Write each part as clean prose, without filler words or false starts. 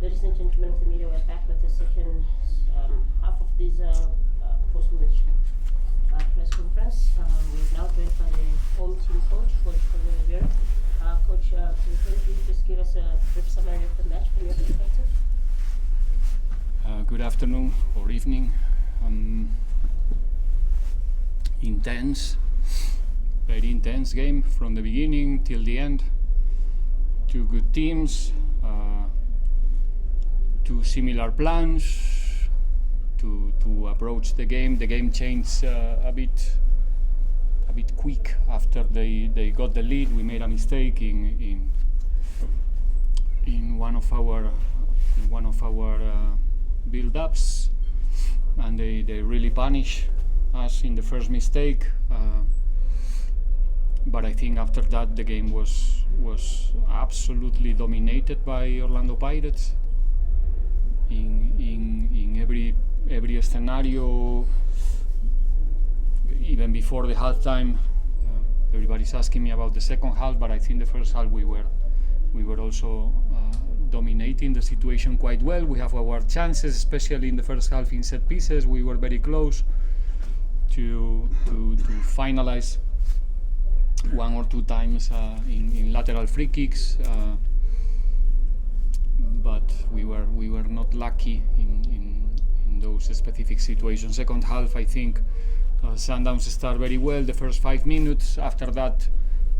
Ladies and gentlemen of the media, we're back with the second half of this post-match press conference. We're now joined by the home team coach, Jose Riveiro. Coach, can you just give us a brief summary of the match from your perspective? Good afternoon or evening. Intense, very intense game from the beginning till the end. Two good teams, two similar plans to approach the game. The game changed a bit quick after they got the lead. We made a mistake in one of our build-ups, and they really punish us in the first mistake. But I think after that the game was absolutely dominated by Orlando Pirates. In every scenario, even before the halftime, everybody's asking me about the second half, but I think the first half we were also dominating the situation quite well. We have our chances, especially in the first half in set pieces. We were very close to finalize one or two times in lateral free kicks, but we were not lucky in those specific situations. Second half, I think Sundowns start very well the first 5 minutes. After that,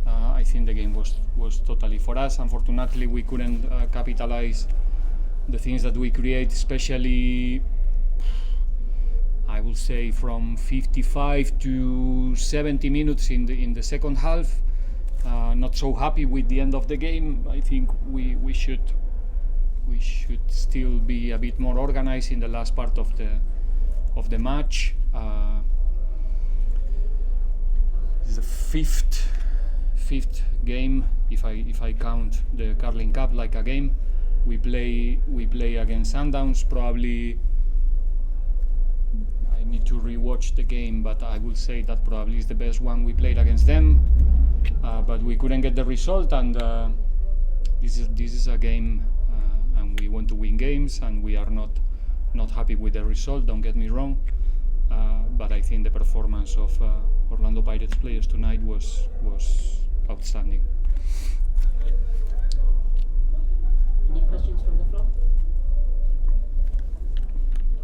I think the game was totally for us. Unfortunately, we couldn't capitalize the things that we create, especially I will say from 55 to 70 minutes in the second half. Not so happy with the end of the game. I think we should still be a bit more organized in the last part of the match. It's the fifth game, if I count the Carling Cup like a game. We play against Sundowns. Probably I need to rewatch the game, but I will say that probably is the best one we played against them. But we couldn't get the result, and this is a game, and we want to win games, and we are not happy with the result. Don't get me wrong, but I think the performance of Orlando Pirates players tonight was outstanding. Any questions from the floor?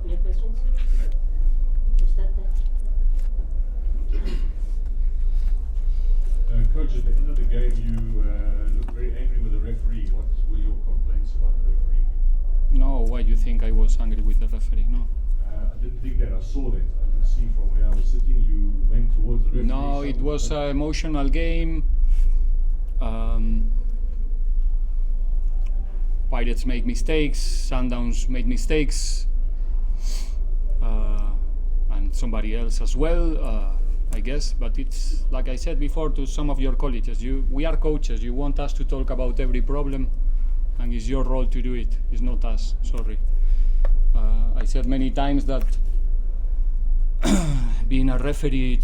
Any questions? We'll start there. Coach, at the end of the game, you looked very angry with the referee. What were your complaints about the referee? No, why do you think I was angry with the referee? No. I didn't think that. I saw that. I could see from where I was sitting, you went towards the referee. No, it was an emotional game. Pirates make mistakes, Sundowns made mistakes, and somebody else as well, I guess. But it's like I said before to some of your colleagues, we are coaches. You want us to talk about every problem, and it's your role to do it. It's not us. Sorry. I said many times that being a referee,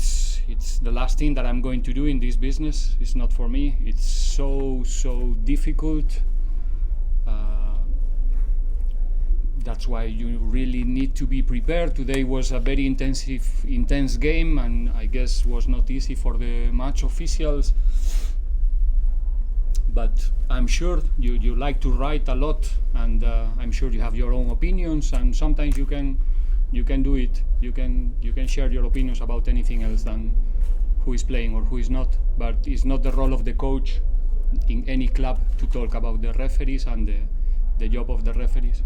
it's the last thing that I'm going to do in this business. It's not for me. It's so difficult. That's why you really need to be prepared. Today was a very intense game, and I guess was not easy for the match officials. But I'm sure you like to write a lot, and I'm sure you have your own opinions, and sometimes you can do it. You can share your opinions about anything else than who is playing or who is not. But it's not the role of the coach in any club to talk about the referees and the job of the referees.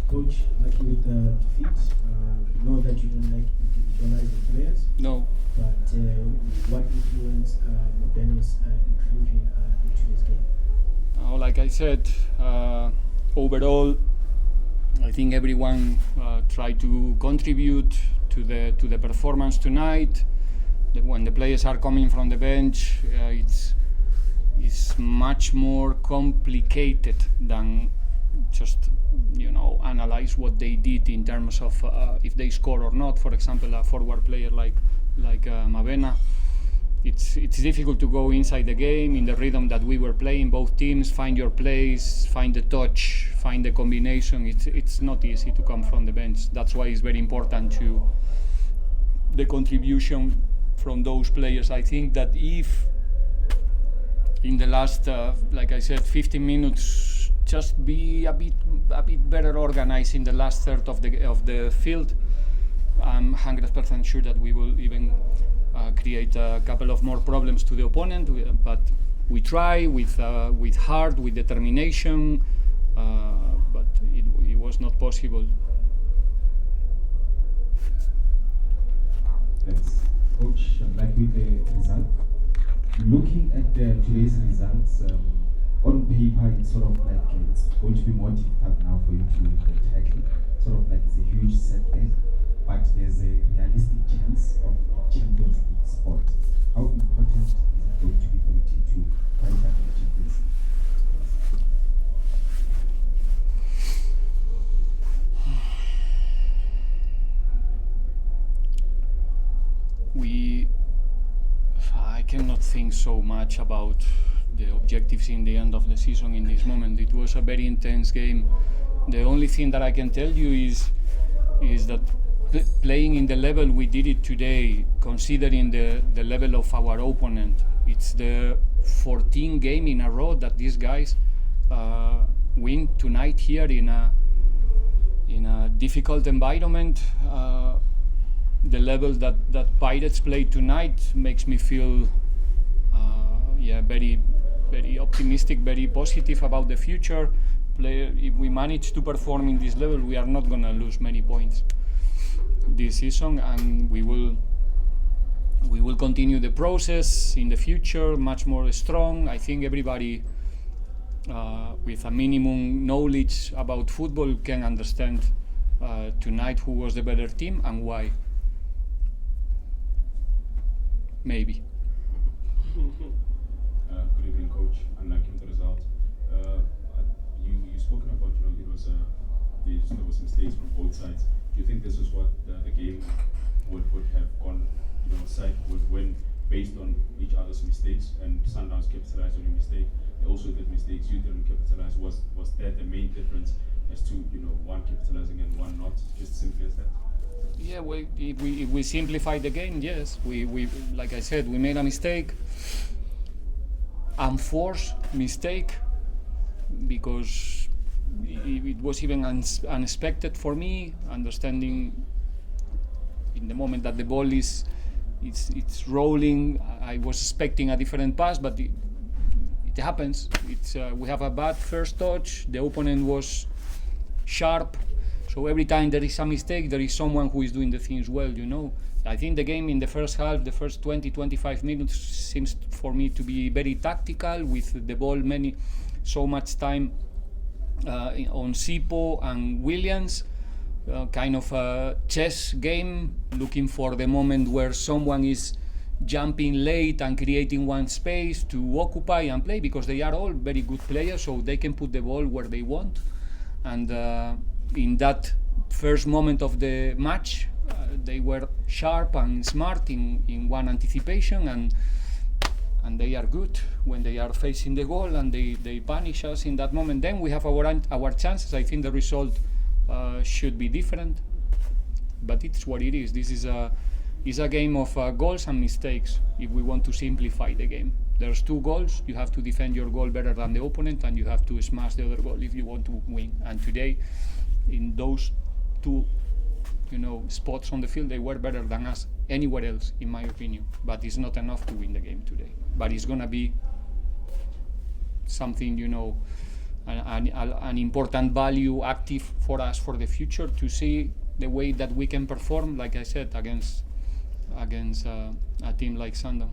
Coach, lucky with the defeat. Know that you don't like individualizing players. No. But what influence Benny's inclusion into this game? Like I said, overall, I think everyone tried to contribute to the performance tonight. When the players are coming from the bench, it's much more complicated than just analyze what they did in terms of if they score or not. For example, a forward player like Mavena, it's difficult to go inside the game in the rhythm that we were playing. Both teams find your place, find the touch, find the combination. It's not easy to come from the bench. That's why it's very important to the contribution from those players. I think that if in the last, like I said, 15 minutes, just be a bit better organized in the last third of the field, I'm 100% sure that we will even create a couple of more problems to the opponent. But we try with heart, with determination, but it was not possible. Thanks. Coach, like with the result, looking at today's results, on paper it's sort of like it's going to be more difficult now for you to win the title. Sort of like it's a huge setback, but there's a realistic chance of Champions League spot. How important is it going to be for the team to qualify for the Champions League? I cannot think so much about the objectives in the end of the season in this moment. It was a very intense game. The only thing that I can tell you is that playing in the level we did it today, considering the level of our opponent, it's the 14th game in a row that these guys win tonight here in a difficult environment. The level that Pirates played tonight makes me feel very, very optimistic, very positive about the future. If we manage to perform in this level, we are not going to lose many points this season, and we will continue the process in the future much more strong. I think everybody with a minimum knowledge about football can understand tonight who was the better team and why. Maybe. Good evening, Coach. Unlike the result, you spoken about it was there was mistakes from both sides. Do you think this is what the game would have gone side would win based on each other's mistakes, and Sundowns capitalized on your mistake? They also did mistakes. You didn't capitalize. Was that the main difference as to one capitalizing and one not? Just simply as that. Yeah, if we simplify the game, yes. We like I said, we made a mistake, unforced mistake, because it was even unexpected for me. Understanding in the moment that the ball it's rolling, I was expecting a different pass, but it happens. We have a bad first touch. The opponent was sharp. So every time there is a mistake, there is someone who is doing the things well, I think the game in the first half, the first 20-25 minutes seems for me to be very tactical, with the ball so much time on Sipho and Williams, kind of a chess game, looking for the moment where someone is jumping late and creating one space to occupy and play, because they are all very good players, so they can put the ball where they want. And in that first moment of the match, they were sharp and smart in one anticipation, and they are good when they are facing the goal, and they punish us in that moment. Then we have our chances. I think the result should be different, but it's what it is. This is a game of goals and mistakes. If we want to simplify the game, there's two goals. You have to defend your goal better than the opponent, and you have to smash the other goal if you want to win. And today, in those two spots on the field, they were better than us anywhere else, in my opinion. But it's not enough to win the game today. But it's gonna be something, an important value active for us for the future, to see the way that we can perform, like I said, against a team like Sundowns.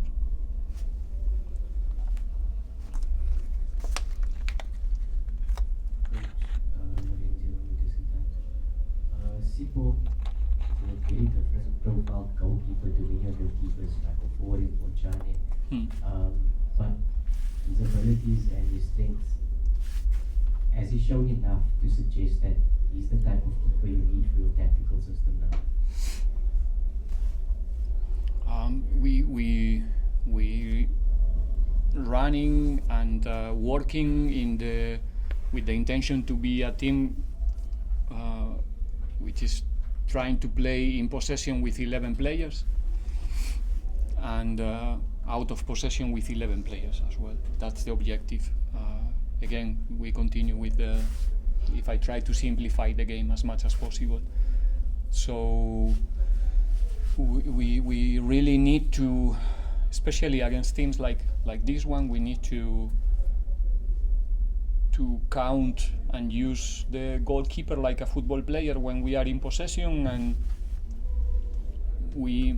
Sipho is a very different profile goalkeeper to many of your keepers, like Ofori or Chaine. But his abilities and his strengths has he shown enough to suggest that he's the type of keeper you need for your tactical system now? We running and working with the intention to be a team which is trying to play in possession with 11 players and out of possession with 11 players as well. That's the objective. Again, we continue with if I try to simplify the game as much as possible. So we really need to, especially against teams like this one, we need to count and use the goalkeeper like a football player when we are in possession, and we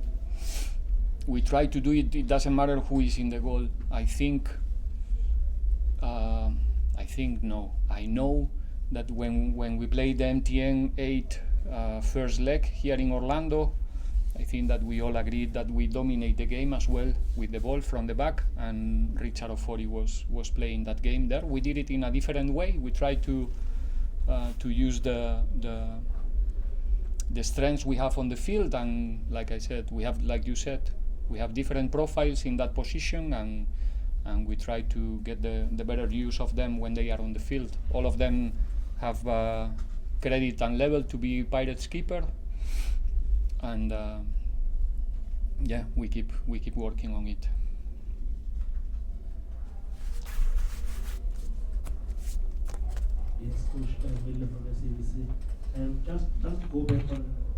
try to do it. It doesn't matter who is in the goal. I know that when we played the MTN 8 first leg here in Orlando, I think that we all agreed that we dominate the game as well with the ball from the back, and Richard Ofori was playing that game there. We did it in a different way. We tried to use the strengths we have on the field, and like I said, we have, like you said, we have different profiles in that position, and we try to get the better use of them when they are on the field. All of them have credit and level to be Pirates keeper, and we keep working on it. Yes, Coach Miller from SABC. Just to go back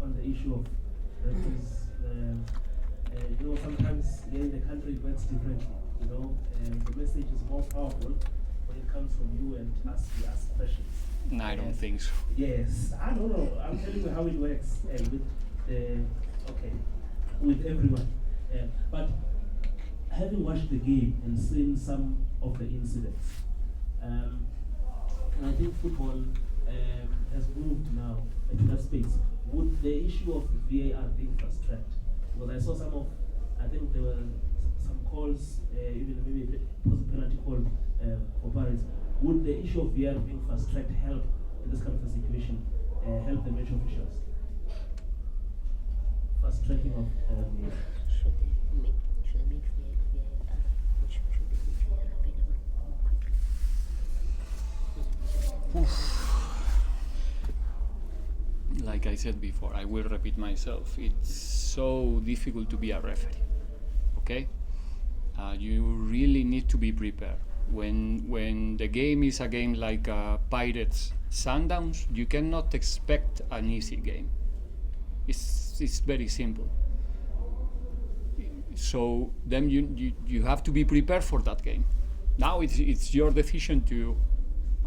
on the issue of referees, sometimes here in the country it works differently. The message is more powerful when it comes from you and us. We ask questions. No, I don't think so. Yes, I don't know. I'm telling you how it works with everyone. But having watched the game and seen some of the incidents, and I think football has moved now into that space. Would the issue of VAR being fast-tracked? Because I saw I think there were some calls, even maybe a penalty call for Paris. Would the issue of VAR being fast-tracked help in this kind of a situation, help the match officials? Fast-tracking of Should they make VAR, which should they make VAR available more quickly? Like I said before, I will repeat myself. It's so difficult to be a referee. Okay, you really need to be prepared. When the game is a game like Pirates Sundowns, you cannot expect an easy game. It's very simple. So then you have to be prepared for that game. Now it's your decision to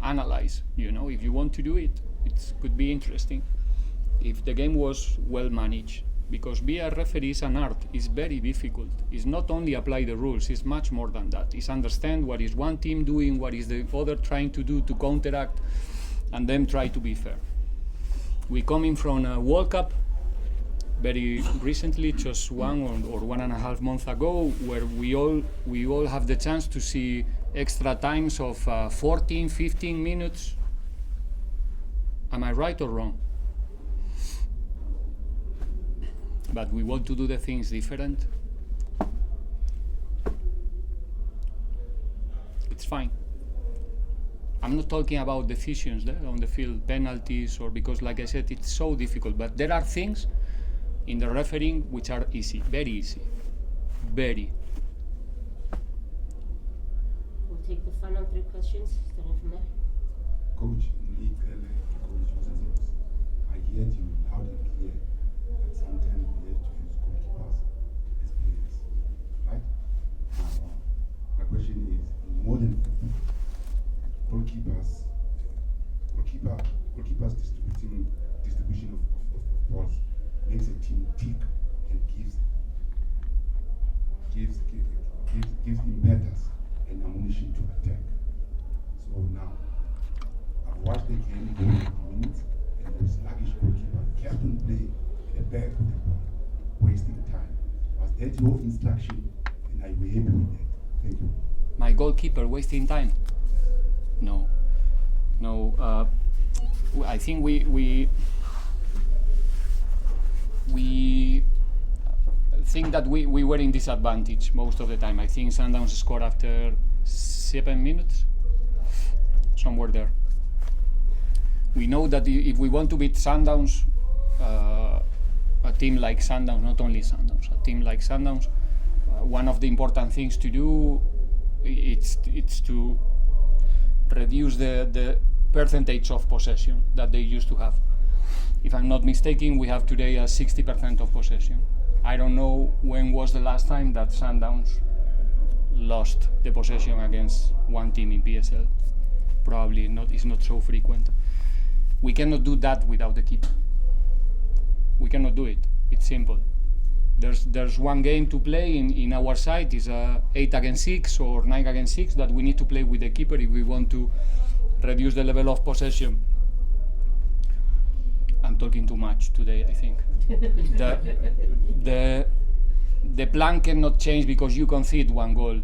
analyze. If you want to do it, it could be interesting. If the game was well managed, because being a referee is an art. It's very difficult. It's not only apply the rules, it's much more than that. It's understand what is one team doing, what is the other trying to do to counteract, and then try to be fair. We coming from a World Cup very recently, just 1 or 1.5 months ago, where we all have the chance to see extra times of 14, 15 minutes. Am I right or wrong? But we want to do the things different. It's fine. I'm not talking about decisions there on the field, penalties, or because, like I said, it's so difficult. But there are things in the refereeing which are easy, very easy, very. We'll take the final 3 questions, starting from there. Coach, I heard you loud and clear that sometimes we have to use goalkeepers as players, right? Now, my question is, in modern football, goalkeepers distribution of balls makes a team tick and gives impetus and ammunition to attack. So now, I've watched the game go in minutes, and there was sluggish goalkeeper kept on playing at the back of the ball, wasting time. Was that your instruction, and I were happy with that? Thank you. My goalkeeper wasting time? No. No, I think we think that we were in disadvantage most of the time. I think Sundowns scored after 7 minutes, somewhere there. We know that if we want to beat Sundowns, a team like Sundowns, not only Sundowns, a team like Sundowns, one of the important things to do it's to reduce the percentage of possession that they used to have. If I'm not mistaken, we have today a 60% of possession. I don't know when was the last time that Sundowns lost the possession against one team in PSL. Probably not. It's not so frequent. We cannot do that without the keeper. We cannot do it. It's simple. There's one game to play in our side. Is 8 against 6 or 9 against 6 that we need to play with the keeper if we want to reduce the level of possession. I'm talking too much today, I think. The plan cannot change because you concede one goal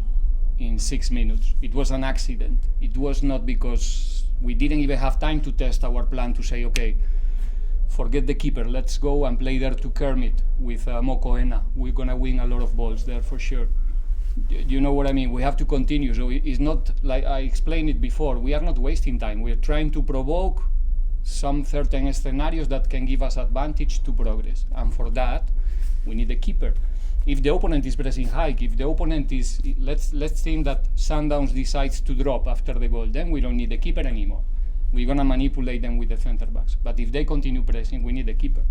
in 6 minutes. It was an accident. It was not because we didn't even have time to test our plan to say, okay, forget the keeper, let's go and play there to Kermit with Mokoena. We're gonna win a lot of balls there for sure. You know what I mean? We have to continue. So it's not like I explained it before. We are not wasting time. We are trying to provoke some certain scenarios that can give us advantage to progress. And for that, we need a keeper. If the opponent is pressing high, if the opponent is, let's think that Sundowns decides to drop after the goal, then we don't need a keeper anymore. We're gonna manipulate them with the center backs. But if they continue pressing, we need a keeper.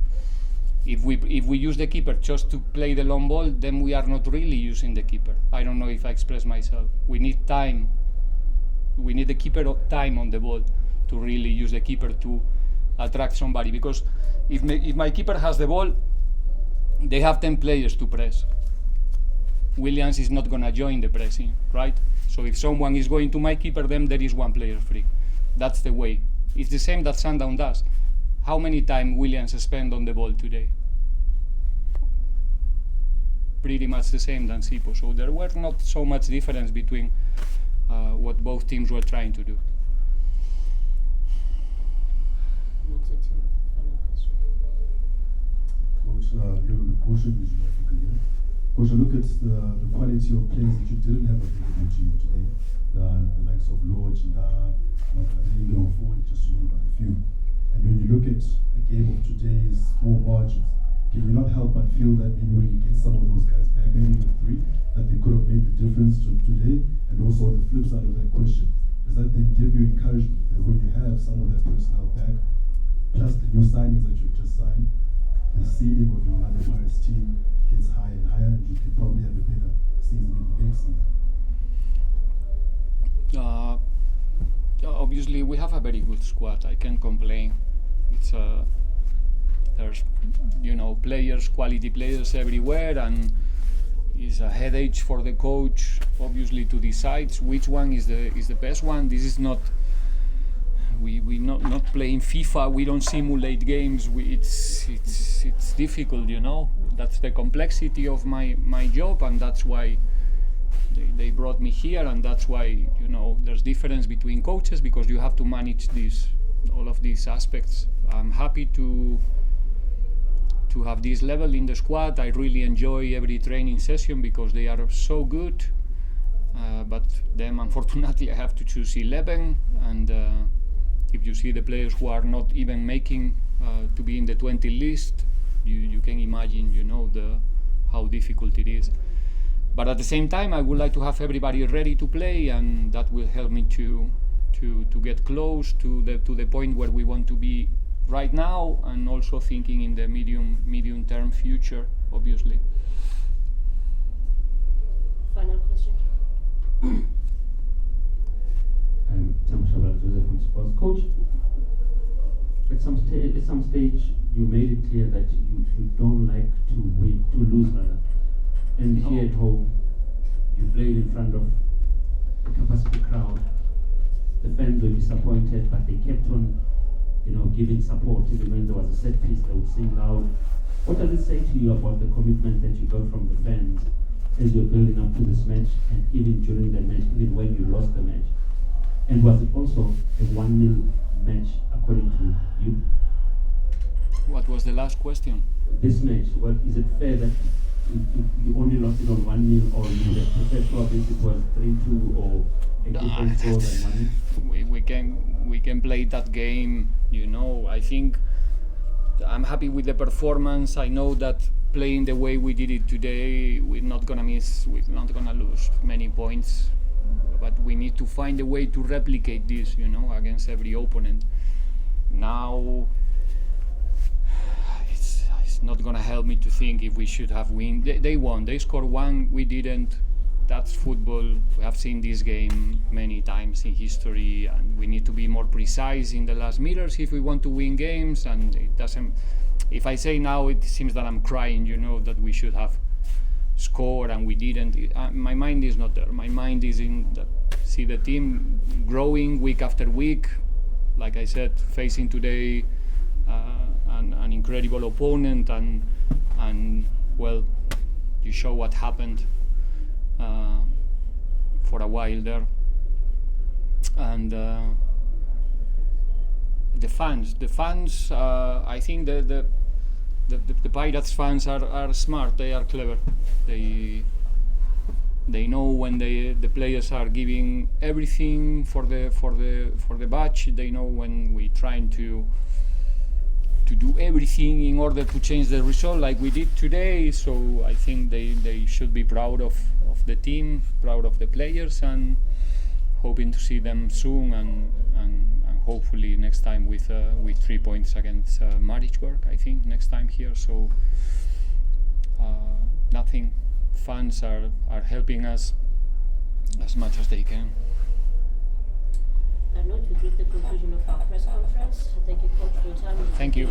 If we use the keeper just to play the long ball, then we are not really using the keeper. I don't know if I express myself. We need time. We need the keeper time on the ball to really use the keeper to attract somebody. Because if my keeper has the ball, they have 10 players to press. Williams is not gonna join the pressing, right? So if someone is going to my keeper, then there is one player free. That's the way. It's the same that Sundown does. How many time Williams spent on the ball today? Pretty much the same than Sipho. So there were not so much difference between what both teams were trying to do. Coach, your question is very clear. Coach, look at the quality of players that you didn't have available to you today. The likes of Lodge, and Ford, just to name but a few. And when you look at a game of today's small margins, can you not help but feel that maybe when you get some of those guys back, maybe the 3, that they could have made the difference today? And also on the flip side of that question, does that then give you encouragement that when you have some of that personnel back, plus the new signings that you've just signed, the ceiling of your otherwise team gets higher and higher, and you can probably have a better season in the next season? Obviously, we have a very good squad. I can't complain. It's there's players, quality players everywhere, and it's a headache for the coach, obviously, to decide which one is the best one. This is not. We not playing FIFA. We don't simulate games. It's difficult, That's the complexity of my job, and that's why they brought me here, and that's why there's difference between coaches, because you have to manage all of these aspects. I'm happy to have this level in the squad. I really enjoy every training session because they are so good. But then, unfortunately, I have to choose 11, and if you see the players who are not even making to be in the 20 list, you can imagine, how difficult it is. But at the same time, I would like to have everybody ready to play, and that will help me to get close to the point where we want to be right now, and also thinking in the medium term future, obviously. Final question. I'm Joseph from Sports. Coach, at some stage you made it clear that you don't like to lose rather. And here at home, you played in front of a capacity crowd. The fans were disappointed, but they kept on, giving support. Even when there was a set piece, they would sing loud. What does it say to you about the commitment that you got from the fans as you're building up to this match, and even during the match, even when you lost the match? And was it also a 1-0 match according to you? What was the last question? This match, well, is it fair that you only lost it on 1-0, or you would have preferred probably if it was 3-2 or a different score than 1-0? We can play that game, you know. I think I'm happy with the performance. I know that playing the way we did it today, we're not gonna lose many points, but we need to find a way to replicate this, you know, against every opponent. Now it's not gonna help me to think if we should have won. They won, they scored one, we didn't. That's football. We have seen this game many times in history, and we need to be more precise in the last meters if we want to win games. And it doesn't. If I say now, it seems that I'm crying, you know, that we should have scored and we didn't. My mind is not there. My mind is in see the team growing week after week. Like I said, facing today an incredible opponent, and well, you show what happened for a while there. And the fans. I think the Pirates fans are smart. They are clever. They know when the players are giving everything for the badge. They know when we're trying to do everything in order to change the result, like we did today. So I think they should be proud of the team, proud of the players, and hoping to see them soon, and hopefully next time with 3 points against Maritzburg, I think, next time here. So nothing. Fans are helping us as much as they can. I note we reached the conclusion of our press conference. Thank you, Coach, for your time. Thank you.